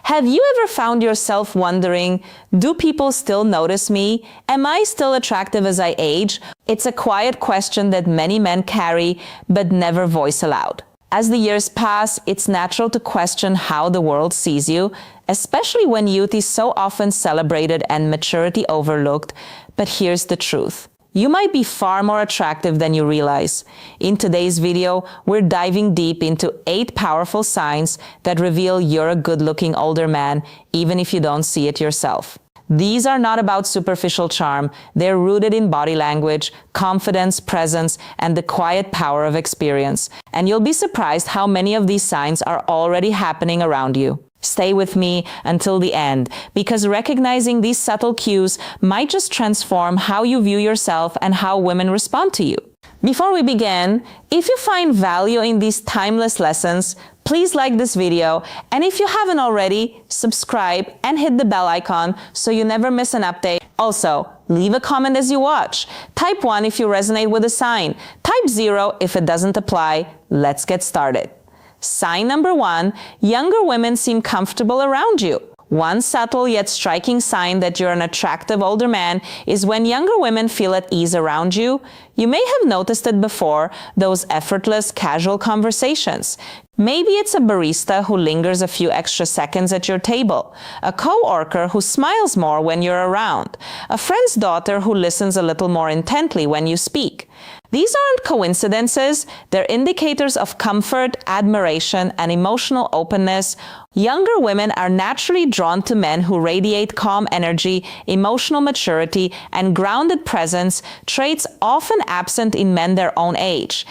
Have you ever found yourself wondering, do people still notice me? Am I still attractive as I age? It's a quiet question that many men carry but never voice aloud. As the years pass, it's natural to question how the world sees you, especially when youth is so often celebrated and maturity overlooked. But here's the truth. You might be far more attractive than you realize. In today's video, we're diving deep into 8 powerful signs that reveal you're a good-looking older man, even if you don't see it yourself. These are not about superficial charm. They're rooted in body language, confidence, presence, and the quiet power of experience. And you'll be surprised how many of these signs are already happening around you. Stay with me until the end, because recognizing these subtle cues might just transform how you view yourself and how women respond to you. Before we begin, if you find value in these timeless lessons, please like this video, and if you haven't already, subscribe and hit the bell icon so you never miss an update. Also, leave a comment as you watch. Type 1 if you resonate with a sign. Type 0 if it doesn't apply. Let's get started. Sign number 1, younger women seem comfortable around you. One subtle yet striking sign that you're an attractive older man is when younger women feel at ease around you. You may have noticed it before, those effortless, casual conversations. Maybe it's a barista who lingers a few extra seconds at your table, a co-worker who smiles more when you're around, a friend's daughter who listens a little more intently when you speak. These aren't coincidences, they're indicators of comfort, admiration, and emotional openness. Younger women are naturally drawn to men who radiate calm energy, emotional maturity, and grounded presence, traits often absent in men their own age.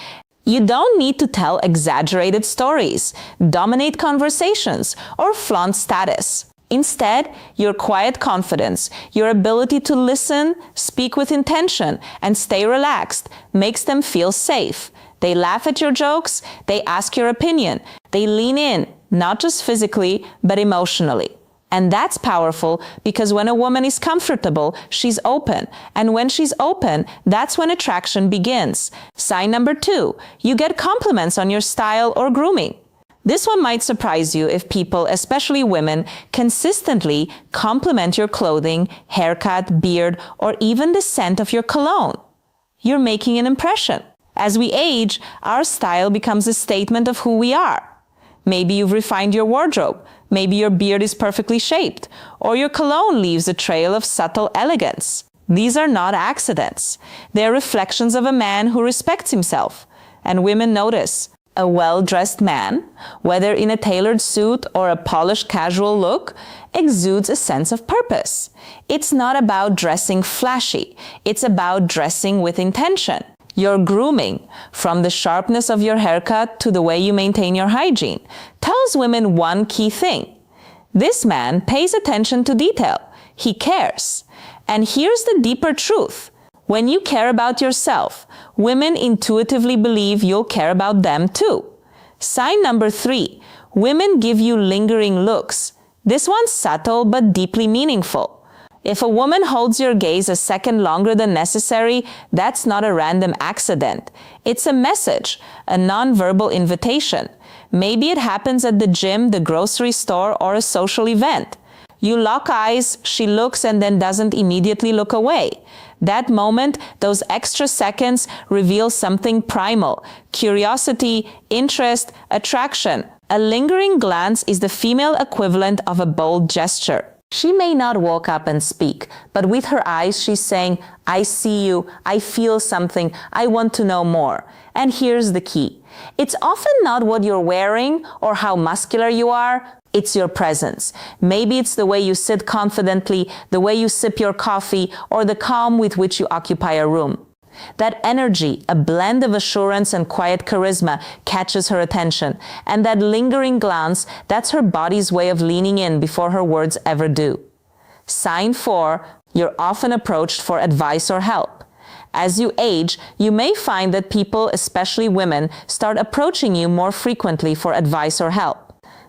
You don't need to tell exaggerated stories, dominate conversations, or flaunt status. Instead, your quiet confidence, your ability to listen, speak with intention, and stay relaxed makes them feel safe. They laugh at your jokes, they ask your opinion, they lean in, not just physically, but emotionally. And that's powerful because when a woman is comfortable, she's open. And when she's open, that's when attraction begins. Sign number 2, you get compliments on your style or grooming. This one might surprise you if people, especially women, consistently compliment your clothing, haircut, beard, or even the scent of your cologne. You're making an impression. As we age, our style becomes a statement of who we are. Maybe you've refined your wardrobe. Maybe your beard is perfectly shaped, or your cologne leaves a trail of subtle elegance. These are not accidents. They're reflections of a man who respects himself. And women notice. A well-dressed man, whether in a tailored suit or a polished casual look, exudes a sense of purpose. It's not about dressing flashy. It's about dressing with intention. Your grooming, from the sharpness of your haircut to the way you maintain your hygiene, tells women one key thing. This man pays attention to detail. He cares. And here's the deeper truth. When you care about yourself, women intuitively believe you'll care about them too. Sign number 3, women give you lingering looks. This one's subtle but deeply meaningful. If a woman holds your gaze a second longer than necessary, that's not a random accident. It's a message, a non-verbal invitation. Maybe it happens at the gym, the grocery store, or a social event. You lock eyes, she looks and then doesn't immediately look away. That moment, those extra seconds reveal something primal: curiosity, interest, attraction. A lingering glance is the female equivalent of a bold gesture. She may not walk up and speak, but with her eyes she's saying, I see you, I feel something, I want to know more. And here's the key. It's often not what you're wearing or how muscular you are. It's your presence. Maybe it's the way you sit confidently, the way you sip your coffee, or the calm with which you occupy a room. That energy, a blend of assurance and quiet charisma, catches her attention. And that lingering glance, that's her body's way of leaning in before her words ever do. Sign 4, you're often approached for advice or help. As you age, you may find that people, especially women, start approaching you more frequently for advice or help.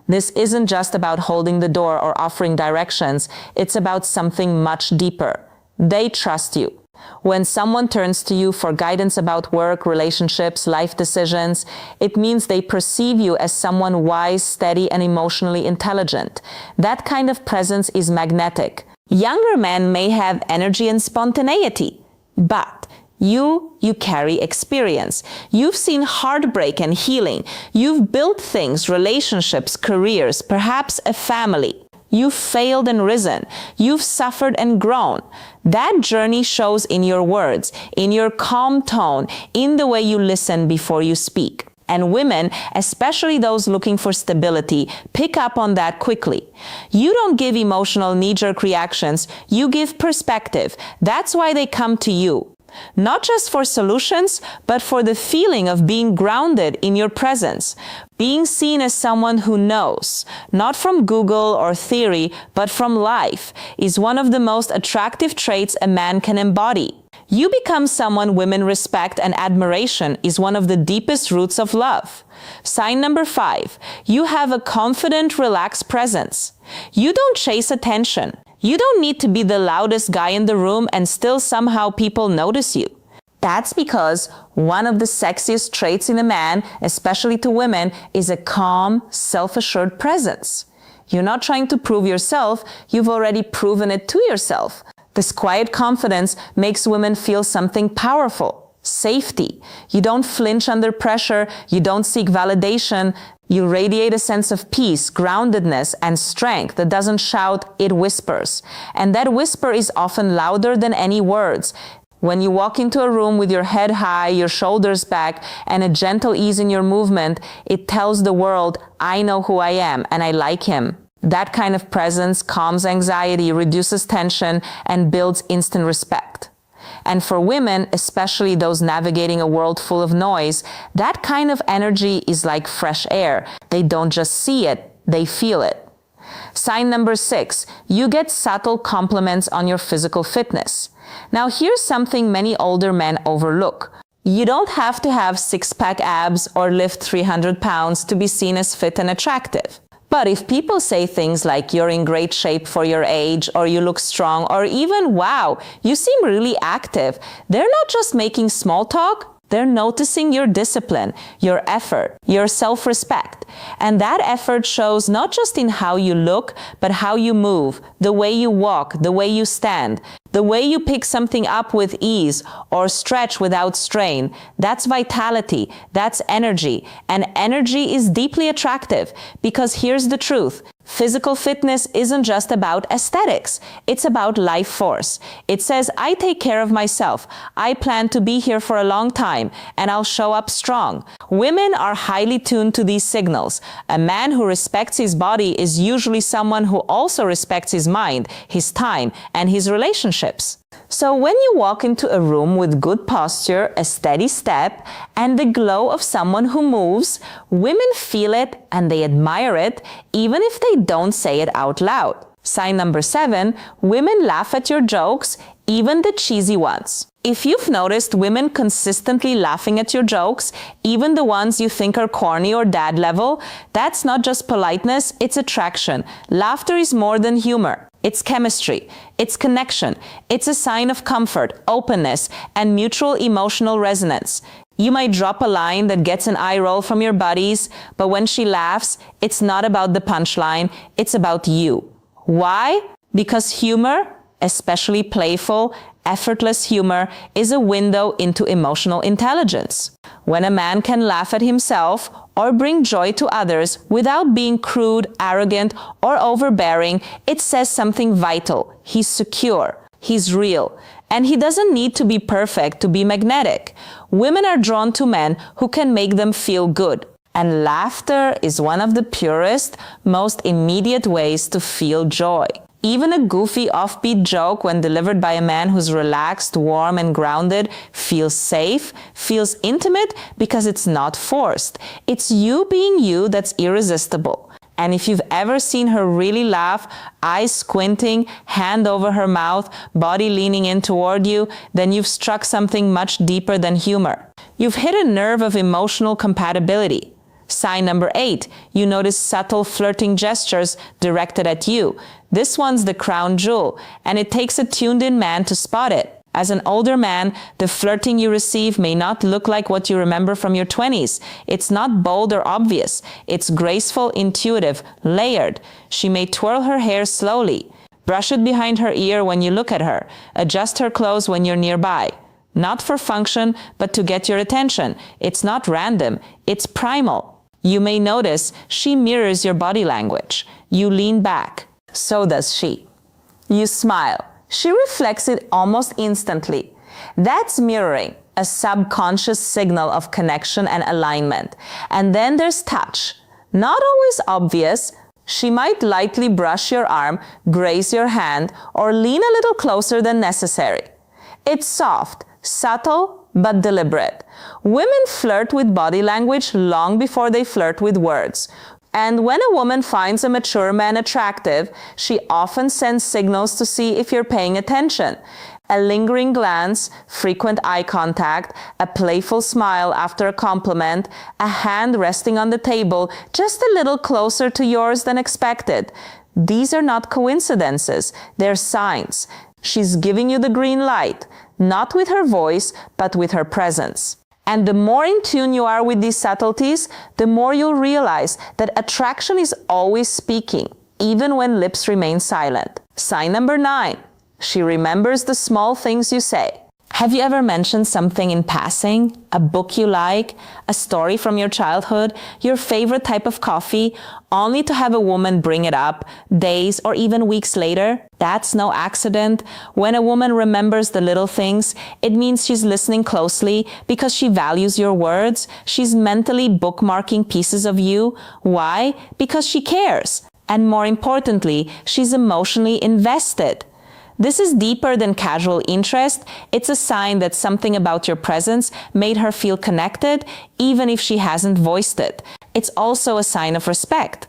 This isn't just about holding the door or offering directions. It's about something much deeper. They trust you. When someone turns to you for guidance about work, relationships, life decisions, it means they perceive you as someone wise, steady, and emotionally intelligent. That kind of presence is magnetic. Younger men may have energy and spontaneity, but you carry experience. You've seen heartbreak and healing. You've built things, relationships, careers, perhaps a family. You've failed and risen. You've suffered and grown. That journey shows in your words, in your calm tone, in the way you listen before you speak. And women, especially those looking for stability, pick up on that quickly. You don't give emotional knee-jerk reactions. You give perspective. That's why they come to you. Not just for solutions, but for the feeling of being grounded in your presence, being seen as someone who knows, not from Google or theory, but from life, is one of the most attractive traits a man can embody. You become someone women respect, and admiration is one of the deepest roots of love. Sign number 5, you have a confident, relaxed presence. You don't chase attention. You don't need to be the loudest guy in the room and still somehow people notice you. That's because one of the sexiest traits in a man, especially to women, is a calm, self-assured presence. You're not trying to prove yourself, you've already proven it to yourself. This quiet confidence makes women feel something powerful, safety. You don't flinch under pressure, you don't seek validation. You radiate a sense of peace, groundedness, and strength that doesn't shout, it whispers. And that whisper is often louder than any words. When you walk into a room with your head high, your shoulders back, and a gentle ease in your movement, it tells the world, I know who I am, and I like him. That kind of presence calms anxiety, reduces tension, and builds instant respect. And for women, especially those navigating a world full of noise, that kind of energy is like fresh air. They don't just see it, they feel it. Sign number 6, you get subtle compliments on your physical fitness. Now here's something many older men overlook. You don't have to have six-pack abs or lift 300 pounds to be seen as fit and attractive. But if people say things like you're in great shape for your age, or you look strong, or even wow, you seem really active, they're not just making small talk, they're noticing your discipline, your effort, your self-respect. And that effort shows not just in how you look, but how you move, the way you walk, the way you stand, the way you pick something up with ease or stretch without strain. That's vitality, that's energy. And energy is deeply attractive because here's the truth. Physical fitness isn't just about aesthetics. It's about life force. It says, I take care of myself. I plan to be here for a long time, and I'll show up strong. Women are highly tuned to these signals. A man who respects his body is usually someone who also respects his mind, his time, and his relationships. So when you walk into a room with good posture, a steady step, and the glow of someone who moves, women feel it and they admire it, even if they don't say it out loud. Sign number 7, women laugh at your jokes, even the cheesy ones. If you've noticed women consistently laughing at your jokes, even the ones you think are corny or dad level, that's not just politeness, it's attraction. Laughter is more than humor. It's chemistry, it's connection, it's a sign of comfort, openness, and mutual emotional resonance. You might drop a line that gets an eye roll from your buddies, but when she laughs, it's not about the punchline, it's about you. Why? Because humor, especially playful, effortless humor, is a window into emotional intelligence. When a man can laugh at himself or bring joy to others without being crude, arrogant, or overbearing, it says something vital. He's secure. He's real. And he doesn't need to be perfect to be magnetic. Women are drawn to men who can make them feel good. And laughter is one of the purest, most immediate ways to feel joy. Even a goofy, offbeat joke, when delivered by a man who's relaxed, warm, and grounded, feels safe, feels intimate because it's not forced. It's you being you that's irresistible. And if you've ever seen her really laugh, eyes squinting, hand over her mouth, body leaning in toward you, then you've struck something much deeper than humor. You've hit a nerve of emotional compatibility. Sign number 8, you notice subtle flirting gestures directed at you. This one's the crown jewel, and it takes a tuned-in man to spot it. As an older man, the flirting you receive may not look like what you remember from your 20s. It's not bold or obvious. It's graceful, intuitive, layered. She may twirl her hair slowly, brush it behind her ear when you look at her, adjust her clothes when you're nearby. Not for function, but to get your attention. It's not random. It's primal. You may notice she mirrors your body language. You lean back. So does she. You smile. She reflects it almost instantly. That's mirroring, a subconscious signal of connection and alignment. And then there's touch. Not always obvious. She might lightly brush your arm, graze your hand, or lean a little closer than necessary. It's soft, subtle, but deliberate. Women flirt with body language long before they flirt with words. And when a woman finds a mature man attractive, she often sends signals to see if you're paying attention. A lingering glance, frequent eye contact, a playful smile after a compliment, a hand resting on the table just a little closer to yours than expected. These are not coincidences, they're signs. She's giving you the green light, not with her voice, but with her presence. And the more in tune you are with these subtleties, the more you'll realize that attraction is always speaking, even when lips remain silent. Sign number 9. She remembers the small things you say. Have you ever mentioned something in passing? A book you like? A story from your childhood? Your favorite type of coffee? Only to have a woman bring it up days or even weeks later? That's no accident. When a woman remembers the little things, it means she's listening closely because she values your words. She's mentally bookmarking pieces of you. Why? Because she cares. And more importantly, she's emotionally invested. This is deeper than casual interest. It's a sign that something about your presence made her feel connected, even if she hasn't voiced it. It's also a sign of respect.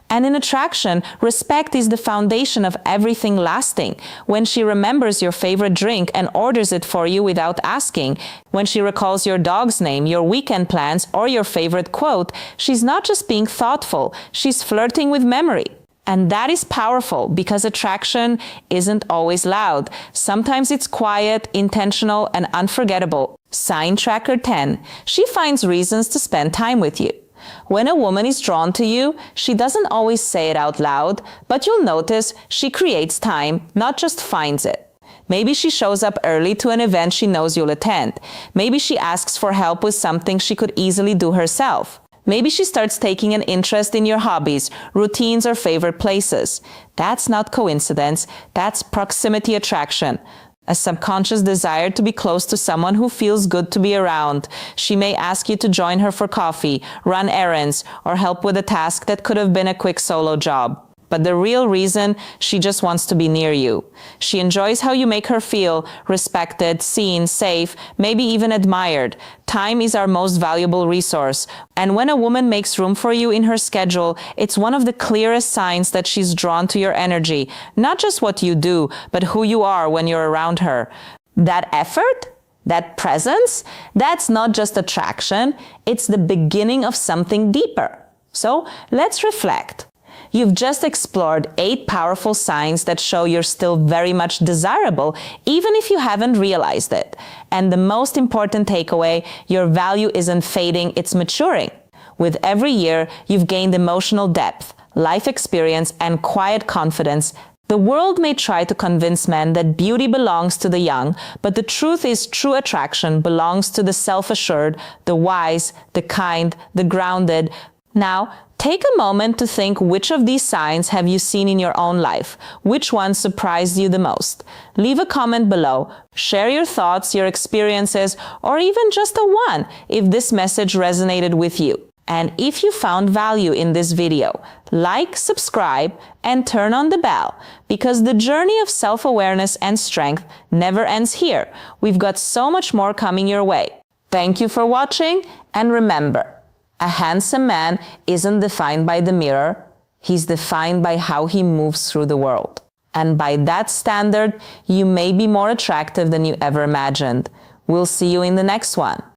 And in attraction, respect is the foundation of everything lasting. When she remembers your favorite drink and orders it for you without asking, when she recalls your dog's name, your weekend plans, or your favorite quote, she's not just being thoughtful, she's flirting with memory. And that is powerful because attraction isn't always loud. Sometimes it's quiet, intentional, and unforgettable. Sign tracker 10. She finds reasons to spend time with you. When a woman is drawn to you, she doesn't always say it out loud, but you'll notice she creates time, not just finds it. Maybe she shows up early to an event she knows you'll attend. Maybe she asks for help with something she could easily do herself. Maybe she starts taking an interest in your hobbies, routines, or favorite places. That's not coincidence. That's proximity attraction. A subconscious desire to be close to someone who feels good to be around. She may ask you to join her for coffee, run errands, or help with a task that could have been a quick solo job. But the real reason, she just wants to be near you. She enjoys how you make her feel respected, seen, safe, maybe even admired. Time is our most valuable resource. And when a woman makes room for you in her schedule, it's one of the clearest signs that she's drawn to your energy. Not just what you do, but who you are when you're around her. That effort? That presence? That's not just attraction. It's the beginning of something deeper. So let's reflect. You've just explored 8 powerful signs that show you're still very much desirable, even if you haven't realized it. And the most important takeaway, your value isn't fading, it's maturing. With every year, you've gained emotional depth, life experience, and quiet confidence. The world may try to convince men that beauty belongs to the young, but the truth is true attraction belongs to the self-assured, the wise, the kind, the grounded. Now, take a moment to think, which of these signs have you seen in your own life? Which one surprised you the most? Leave a comment below. Share your thoughts, your experiences, or even just a one if this message resonated with you. And if you found value in this video, like, subscribe, and turn on the bell, because the journey of self-awareness and strength never ends here. We've got so much more coming your way. Thank you for watching, and remember, a handsome man isn't defined by the mirror. He's defined by how he moves through the world. And by that standard, you may be more attractive than you ever imagined. We'll see you in the next one.